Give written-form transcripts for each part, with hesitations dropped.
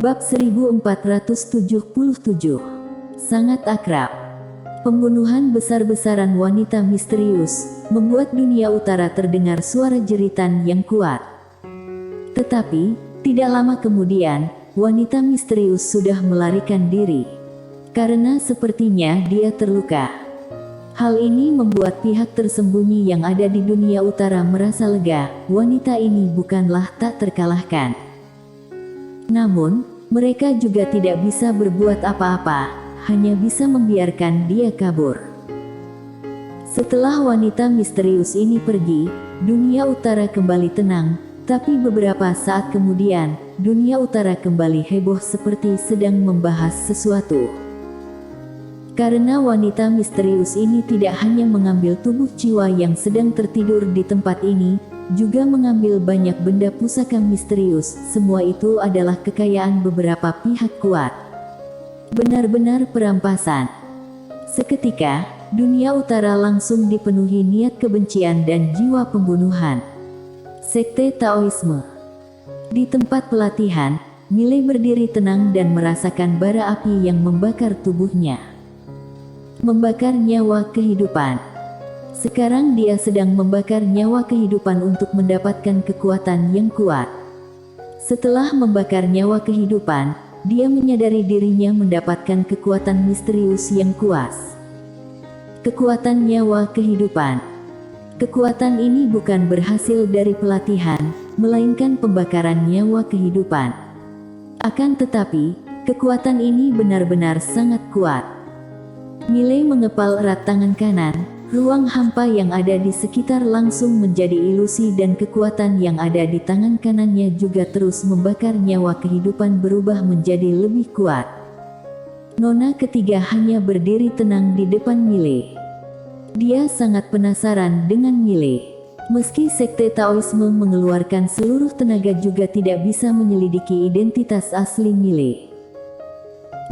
Bab 1477. Sangat akrab. Pembunuhan besar-besaran wanita misterius membuat dunia utara terdengar suara jeritan yang kuat. Tetapi, tidak lama kemudian, wanita misterius sudah melarikan diri. Karena sepertinya dia terluka. Hal ini membuat pihak tersembunyi yang ada di dunia utara merasa lega, wanita ini bukanlah tak terkalahkan. Namun, mereka juga tidak bisa berbuat apa-apa, hanya bisa membiarkan dia kabur. Setelah wanita misterius ini pergi, dunia utara kembali tenang, tapi beberapa saat kemudian, dunia utara kembali heboh seperti sedang membahas sesuatu. Karena wanita misterius ini tidak hanya mengambil tubuh jiwa yang sedang tertidur di tempat ini, juga mengambil banyak benda pusaka misterius. Semua itu adalah kekayaan beberapa pihak kuat. Benar-benar perampasan. Seketika, dunia utara langsung dipenuhi niat kebencian dan jiwa pembunuhan. Sekte Taoisme. Di tempat pelatihan, Miley berdiri tenang dan merasakan bara api yang membakar tubuhnya. Membakar nyawa kehidupan. Sekarang dia sedang membakar nyawa kehidupan untuk mendapatkan kekuatan yang kuat. Setelah membakar nyawa kehidupan, dia menyadari dirinya mendapatkan kekuatan misterius yang kuat. Kekuatan nyawa kehidupan. Kekuatan ini bukan berhasil dari pelatihan, melainkan pembakaran nyawa kehidupan. Akan tetapi, kekuatan ini benar-benar sangat kuat. Miley mengepal erat tangan kanan. Ruang hampa yang ada di sekitar langsung menjadi ilusi dan kekuatan yang ada di tangan kanannya juga terus membakar nyawa kehidupan berubah menjadi lebih kuat. Nona ketiga hanya berdiri tenang di depan Miley. Dia sangat penasaran dengan Miley. Meski sekte Taoisme mengeluarkan seluruh tenaga juga tidak bisa menyelidiki identitas asli Miley.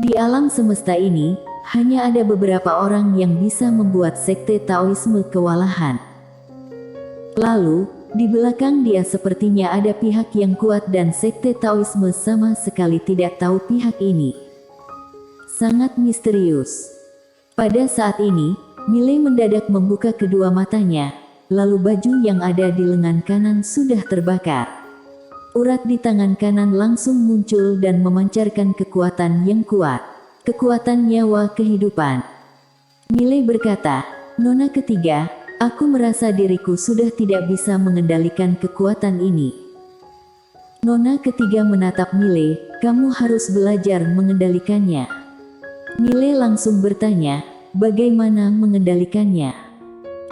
Di alam semesta ini, hanya ada beberapa orang yang bisa membuat sekte Taoisme kewalahan. Lalu, di belakang dia sepertinya ada pihak yang kuat dan sekte Taoisme sama sekali tidak tahu pihak ini. Sangat misterius. Pada saat ini, Miley mendadak membuka kedua matanya, lalu baju yang ada di lengan kanan sudah terbakar. Urat di tangan kanan langsung muncul dan memancarkan kekuatan yang kuat. Kekuatan nyawa kehidupan. Miley berkata, "Nona ketiga, aku merasa diriku sudah tidak bisa mengendalikan kekuatan ini." Nona ketiga menatap Miley, "Kamu harus belajar mengendalikannya." Miley langsung bertanya, "Bagaimana mengendalikannya?"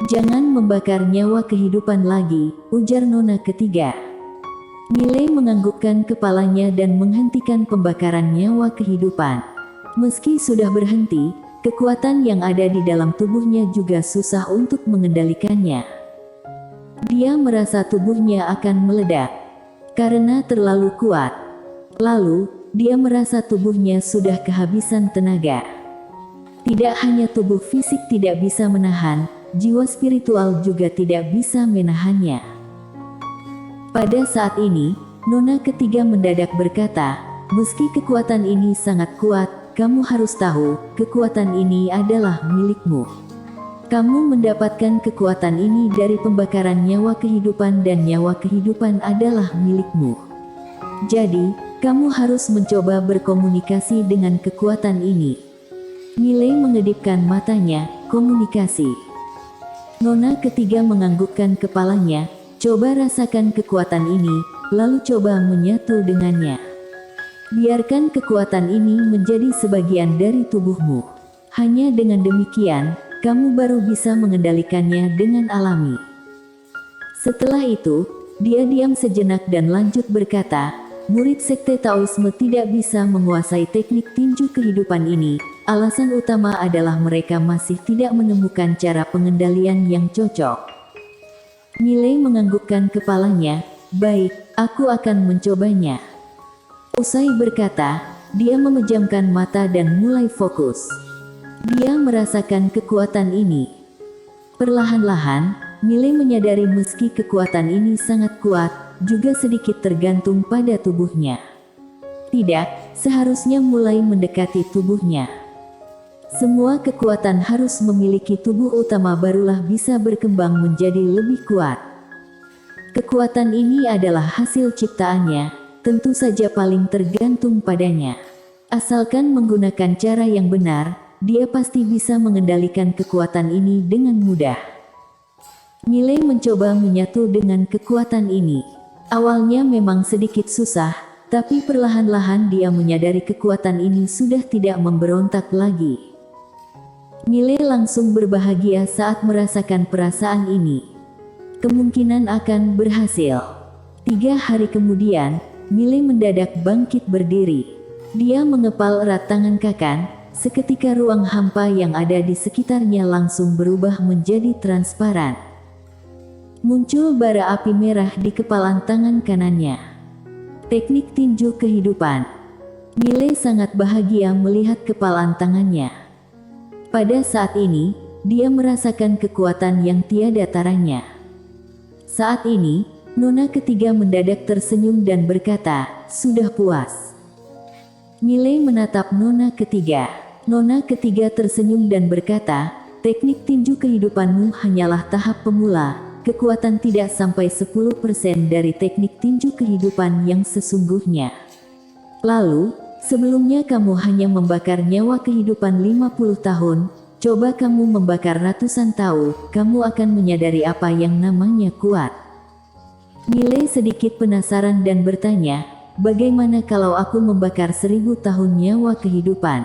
"Jangan membakar nyawa kehidupan lagi," ujar Nona ketiga. Miley menganggukkan kepalanya dan menghentikan pembakaran nyawa kehidupan. Meski sudah berhenti, kekuatan yang ada di dalam tubuhnya juga susah untuk mengendalikannya. Dia merasa tubuhnya akan meledak karena terlalu kuat. Lalu, dia merasa tubuhnya sudah kehabisan tenaga. Tidak hanya tubuh fisik tidak bisa menahan, jiwa spiritual juga tidak bisa menahannya. Pada saat ini, Nona ketiga mendadak berkata, "Meski kekuatan ini sangat kuat, kamu harus tahu, kekuatan ini adalah milikmu. Kamu mendapatkan kekuatan ini dari pembakaran nyawa kehidupan dan nyawa kehidupan adalah milikmu. Jadi, kamu harus mencoba berkomunikasi dengan kekuatan ini." Miley mengedipkan matanya, "Komunikasi?" Nona ketiga menganggukkan kepalanya, "Coba rasakan kekuatan ini, lalu coba menyatu dengannya. Biarkan kekuatan ini menjadi sebagian dari tubuhmu. Hanya dengan demikian, kamu baru bisa mengendalikannya dengan alami." Setelah itu, dia diam sejenak dan lanjut berkata, "Murid sekte Taoisme tidak bisa menguasai teknik tinju kehidupan ini. Alasan utama adalah mereka masih tidak menemukan cara pengendalian yang cocok." Miley menganggukkan kepalanya, "Baik, aku akan mencobanya." Usai berkata, dia memejamkan mata dan mulai fokus. Dia merasakan kekuatan ini. Perlahan-lahan, Miley menyadari meski kekuatan ini sangat kuat, juga sedikit tergantung pada tubuhnya. Tidak, seharusnya mulai mendekati tubuhnya. Semua kekuatan harus memiliki tubuh utama barulah bisa berkembang menjadi lebih kuat. Kekuatan ini adalah hasil ciptaannya, tentu saja paling tergantung padanya. Asalkan menggunakan cara yang benar, dia pasti bisa mengendalikan kekuatan ini dengan mudah. Miley mencoba menyatu dengan kekuatan ini. Awalnya memang sedikit susah, tapi perlahan-lahan dia menyadari kekuatan ini sudah tidak memberontak lagi. Miley langsung berbahagia saat merasakan perasaan ini. Kemungkinan akan berhasil. 3 hari kemudian, Miley mendadak bangkit berdiri. Dia mengepal erat tangan Kakan, seketika ruang hampa yang ada di sekitarnya langsung berubah menjadi transparan. Muncul bara api merah di kepalan tangan kanannya. Teknik tinju kehidupan. Miley sangat bahagia melihat kepalan tangannya. Pada saat ini, dia merasakan kekuatan yang tiada taranya. Saat ini, Nona ketiga mendadak tersenyum dan berkata, "Sudah puas." Miley menatap Nona ketiga. Nona ketiga tersenyum dan berkata, "Teknik tinju kehidupanmu hanyalah tahap pemula. Kekuatan tidak sampai 10% dari teknik tinju kehidupan yang sesungguhnya. Lalu, sebelumnya kamu hanya membakar nyawa kehidupan 50 tahun, coba kamu membakar ratusan tahun, kamu akan menyadari apa yang namanya kuat." Miley sedikit penasaran dan bertanya, "Bagaimana kalau aku membakar 1000 tahun nyawa kehidupan?"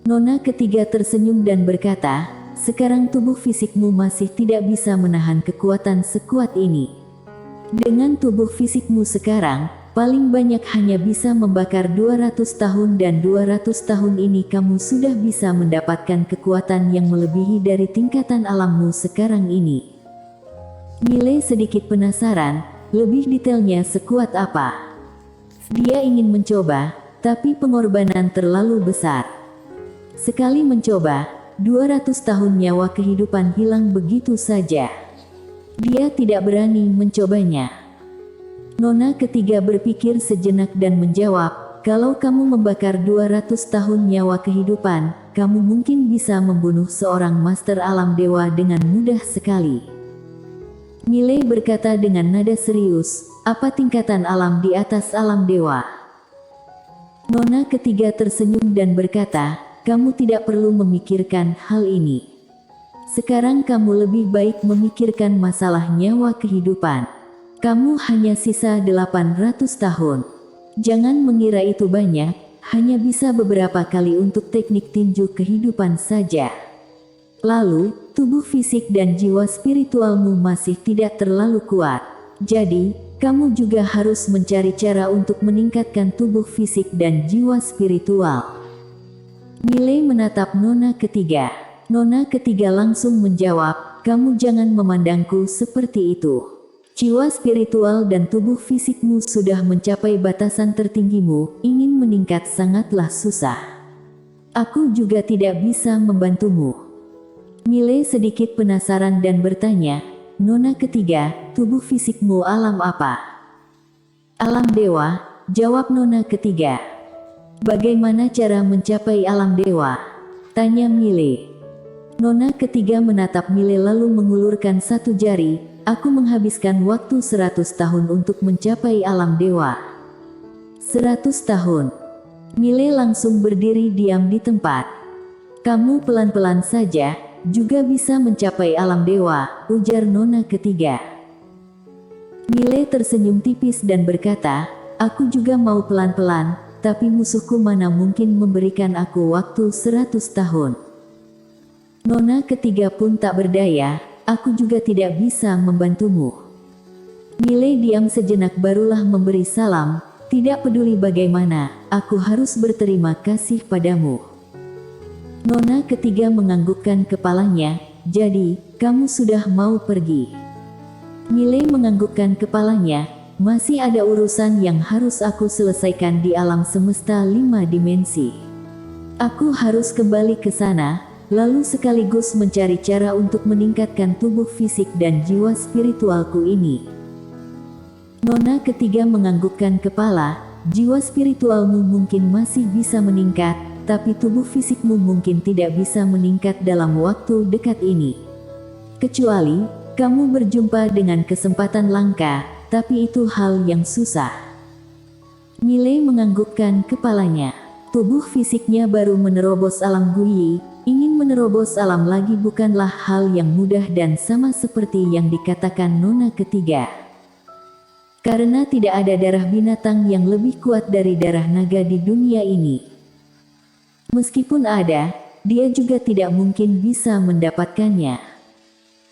Nona ketiga tersenyum dan berkata, "Sekarang tubuh fisikmu masih tidak bisa menahan kekuatan sekuat ini. Dengan tubuh fisikmu sekarang, paling banyak hanya bisa membakar 200 tahun dan 200 tahun ini kamu sudah bisa mendapatkan kekuatan yang melebihi dari tingkatan alammu sekarang ini." Miley sedikit penasaran, lebih detailnya sekuat apa. Dia ingin mencoba, tapi pengorbanan terlalu besar. Sekali mencoba, 200 tahun nyawa kehidupan hilang begitu saja. Dia tidak berani mencobanya. Nona ketiga berpikir sejenak dan menjawab, "Kalau kamu membakar 200 tahun nyawa kehidupan, kamu mungkin bisa membunuh seorang master alam dewa dengan mudah sekali." Miley berkata dengan nada serius, "Apa tingkatan alam di atas alam dewa?" Nona ketiga tersenyum dan berkata, "Kamu tidak perlu memikirkan hal ini. Sekarang kamu lebih baik memikirkan masalah nyawa kehidupan. Kamu hanya sisa 800 tahun. Jangan mengira itu banyak, hanya bisa beberapa kali untuk teknik tinju kehidupan saja. Lalu, tubuh fisik dan jiwa spiritualmu masih tidak terlalu kuat. Jadi, kamu juga harus mencari cara untuk meningkatkan tubuh fisik dan jiwa spiritual." Miley menatap Nona ketiga. Nona ketiga langsung menjawab, "Kamu jangan memandangku seperti itu. Jiwa spiritual dan tubuh fisikmu sudah mencapai batasan tertinggimu, ingin meningkat sangatlah susah. Aku juga tidak bisa membantumu." Miley sedikit penasaran dan bertanya, "Nona ketiga, tubuh fisikmu alam apa?" "Alam dewa," jawab Nona ketiga. "Bagaimana cara mencapai alam dewa?" tanya Miley. Nona ketiga menatap Miley lalu mengulurkan satu jari, "Aku menghabiskan waktu 100 tahun untuk mencapai alam dewa." 100 tahun. Miley langsung berdiri diam di tempat. "Kamu pelan-pelan saja, juga bisa mencapai alam dewa," ujar Nona ketiga. Miley tersenyum tipis dan berkata, "Aku juga mau pelan-pelan, tapi musuhku mana mungkin memberikan aku waktu 100 tahun. Nona ketiga pun tak berdaya, aku juga tidak bisa membantumu." Miley diam sejenak barulah memberi salam, "Tidak peduli bagaimana, aku harus berterima kasih padamu." Nona ketiga menganggukkan kepalanya, "Jadi, kamu sudah mau pergi?" Miley menganggukkan kepalanya, "Masih ada urusan yang harus aku selesaikan di alam semesta 5 dimensi. Aku harus kembali ke sana, lalu sekaligus mencari cara untuk meningkatkan tubuh fisik dan jiwa spiritualku ini." Nona ketiga menganggukkan kepala, jiwa spiritualmu mungkin masih bisa meningkat, tapi tubuh fisikmu mungkin tidak bisa meningkat dalam waktu dekat ini. Kecuali kamu berjumpa dengan kesempatan langka, tapi itu hal yang susah. Miley menganggukkan kepalanya. Tubuh fisiknya baru menerobos alam Guyi, ingin menerobos alam lagi bukanlah hal yang mudah dan sama seperti yang dikatakan nona ketiga. Karena tidak ada darah binatang yang lebih kuat dari darah naga di dunia ini. Meskipun ada, dia juga tidak mungkin bisa mendapatkannya.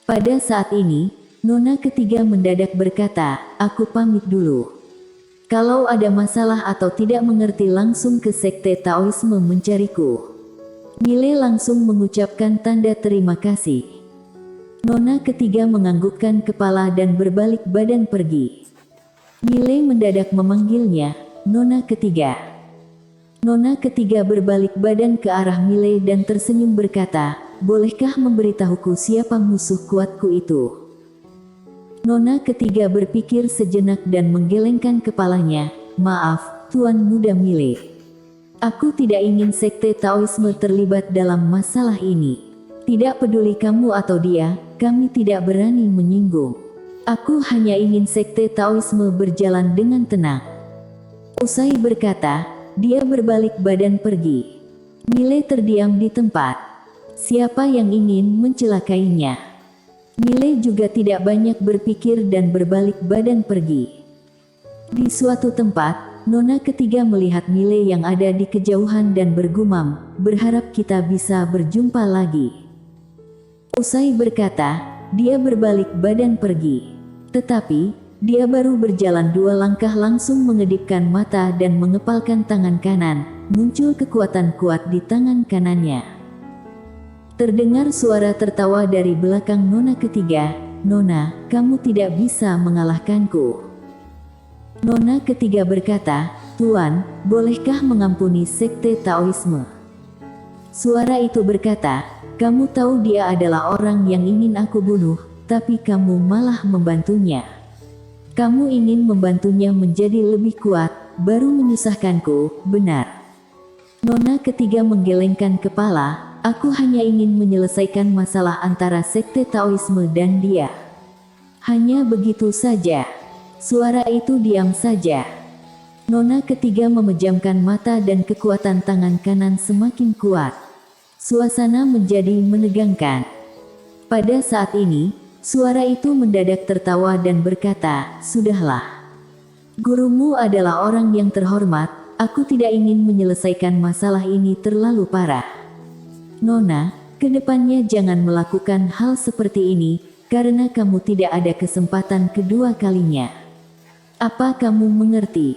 Pada saat ini, nona ketiga mendadak berkata, "Aku pamit dulu. Kalau ada masalah atau tidak mengerti langsung ke sekte Taoisme mencariku." Miley langsung mengucapkan tanda terima kasih. Nona ketiga menganggukkan kepala dan berbalik badan pergi. Miley mendadak memanggilnya, "Nona ketiga." Nona ketiga berbalik badan ke arah Miley dan tersenyum berkata, "Bolehkah memberitahuku siapa musuh kuatku itu?" Nona ketiga berpikir sejenak dan menggelengkan kepalanya. "Maaf, Tuan Muda Miley. Aku tidak ingin sekte Taoisme terlibat dalam masalah ini. Tidak peduli kamu atau dia, kami tidak berani menyinggung. Aku hanya ingin sekte Taoisme berjalan dengan tenang." Usai berkata, dia berbalik badan pergi. Miley terdiam di tempat. Siapa yang ingin mencelakainya? Miley juga tidak banyak berpikir dan berbalik badan pergi. Di suatu tempat, nona ketiga melihat Miley yang ada di kejauhan dan bergumam, "Berharap kita bisa berjumpa lagi." Usai berkata, dia berbalik badan pergi. Tetapi, dia baru berjalan 2 langkah langsung mengedipkan mata dan mengepalkan tangan kanan, muncul kekuatan kuat di tangan kanannya. Terdengar suara tertawa dari belakang nona ketiga, "Nona, kamu tidak bisa mengalahkanku." Nona ketiga berkata, "Tuan, bolehkah mengampuni sekte Taoisme?" Suara itu berkata, "Kamu tahu dia adalah orang yang ingin aku bunuh, tapi kamu malah membantunya. Kamu ingin membantunya menjadi lebih kuat, baru menyusahkanku, benar?" Nona ketiga menggelengkan kepala, "Aku hanya ingin menyelesaikan masalah antara sekte Taoisme dan dia. Hanya begitu saja." Suara itu diam saja. Nona ketiga memejamkan mata dan kekuatan tangan kanan semakin kuat. Suasana menjadi menegangkan. Pada saat ini, suara itu mendadak tertawa dan berkata, "Sudahlah. Gurumu adalah orang yang terhormat, aku tidak ingin menyelesaikan masalah ini terlalu parah. Nona, kedepannya jangan melakukan hal seperti ini, karena kamu tidak ada kesempatan kedua kalinya. Apa kamu mengerti?"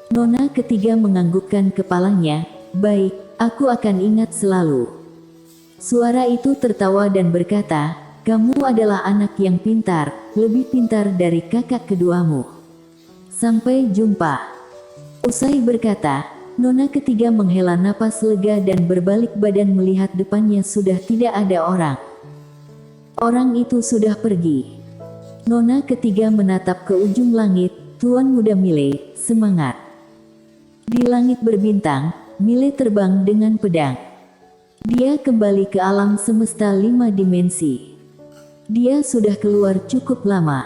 Nona ketiga menganggukkan kepalanya, "Baik, aku akan ingat selalu." Suara itu tertawa dan berkata, "Kamu adalah anak yang pintar, lebih pintar dari kakak keduamu. Sampai jumpa." Usai berkata, nona ketiga menghela napas lega dan berbalik badan melihat depannya sudah tidak ada orang. Orang itu sudah pergi. Nona ketiga menatap ke ujung langit, "Tuan Muda Miley, semangat." Di langit berbintang, Miley terbang dengan pedang. Dia kembali ke alam semesta 5 dimensi. Dia sudah keluar cukup lama.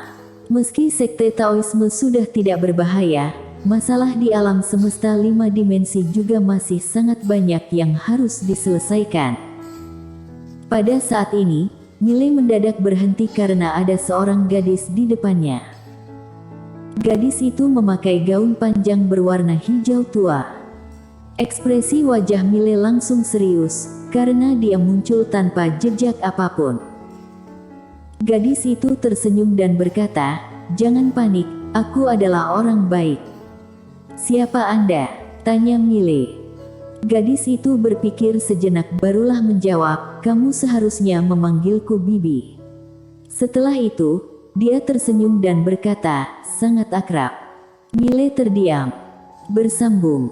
Meski sekte Taoisme sudah tidak berbahaya, masalah di alam semesta 5 dimensi juga masih sangat banyak yang harus diselesaikan. Pada saat ini, Miley mendadak berhenti karena ada seorang gadis di depannya. Gadis itu memakai gaun panjang berwarna hijau tua. Ekspresi wajah Miley langsung serius, karena dia muncul tanpa jejak apapun. Gadis itu tersenyum dan berkata, "Jangan panik, aku adalah orang baik." "Siapa Anda?" tanya Miley. Gadis itu berpikir sejenak barulah menjawab, "Kamu seharusnya memanggilku Bibi." Setelah itu, dia tersenyum dan berkata, "Sangat akrab." Miley terdiam. Bersambung.